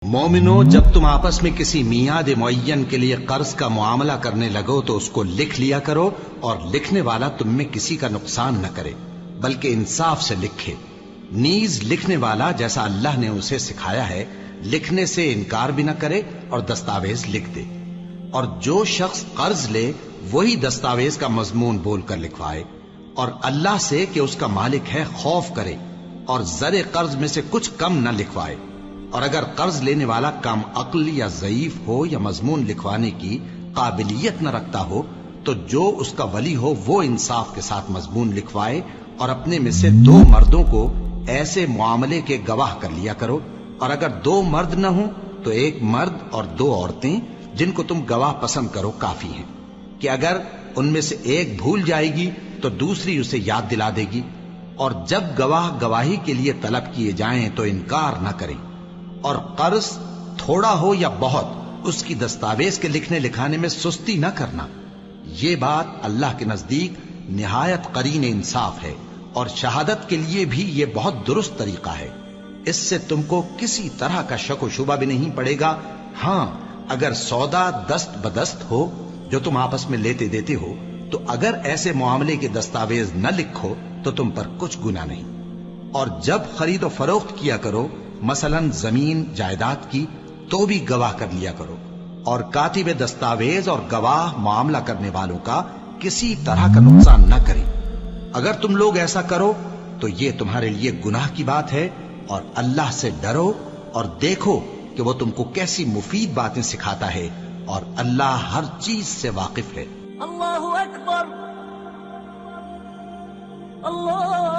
مومنو، جب تم آپس میں کسی میعاد معین کے لیے قرض کا معاملہ کرنے لگو تو اس کو لکھ لیا کرو، اور لکھنے والا تم میں کسی کا نقصان نہ کرے بلکہ انصاف سے لکھے۔ نیز لکھنے والا جیسا اللہ نے اسے سکھایا ہے لکھنے سے انکار بھی نہ کرے اور دستاویز لکھ دے، اور جو شخص قرض لے وہی دستاویز کا مضمون بول کر لکھوائے، اور اللہ سے کہ اس کا مالک ہے خوف کرے، اور زر قرض میں سے کچھ کم نہ لکھوائے۔ اور اگر قرض لینے والا کم عقل یا ضعیف ہو یا مضمون لکھوانے کی قابلیت نہ رکھتا ہو تو جو اس کا ولی ہو وہ انصاف کے ساتھ مضمون لکھوائے، اور اپنے میں سے 2 مردوں کو ایسے معاملے کے گواہ کر لیا کرو، اور اگر 2 مرد نہ ہوں تو 1 مرد اور 2 عورتیں جن کو تم گواہ پسند کرو کافی ہیں، کہ اگر ان میں سے ایک بھول جائے گی تو دوسری اسے یاد دلا دے گی، اور جب گواہ گواہی کے لیے طلب کیے جائیں تو انکار نہ کریں۔ اور قرض تھوڑا ہو یا بہت اس کی دستاویز کے لکھنے لکھانے میں سستی نہ کرنا، یہ بات اللہ کے نزدیک نہایت قرین انصاف ہے، اور شہادت کے لیے بھی یہ بہت درست طریقہ ہے۔ اس سے تم کو کسی طرح کا شک و شبہ بھی نہیں پڑے گا۔ ہاں، اگر سودا دست بدست ہو جو تم آپس میں لیتے دیتے ہو تو اگر ایسے معاملے کے دستاویز نہ لکھو تو تم پر کچھ گناہ نہیں۔ اور جب خرید و فروخت کیا کرو، مثلا زمین جائیداد کی، تو بھی گواہ کر لیا کرو، اور کاتب دستاویز اور گواہ معاملہ کرنے والوں کا کسی طرح کا نقصان نہ کریں۔ اگر تم لوگ ایسا کرو تو یہ تمہارے لیے گناہ کی بات ہے، اور اللہ سے ڈرو اور دیکھو کہ وہ تم کو کیسی مفید باتیں سکھاتا ہے، اور اللہ ہر چیز سے واقف ہے۔ اللہ اکبر، اللہ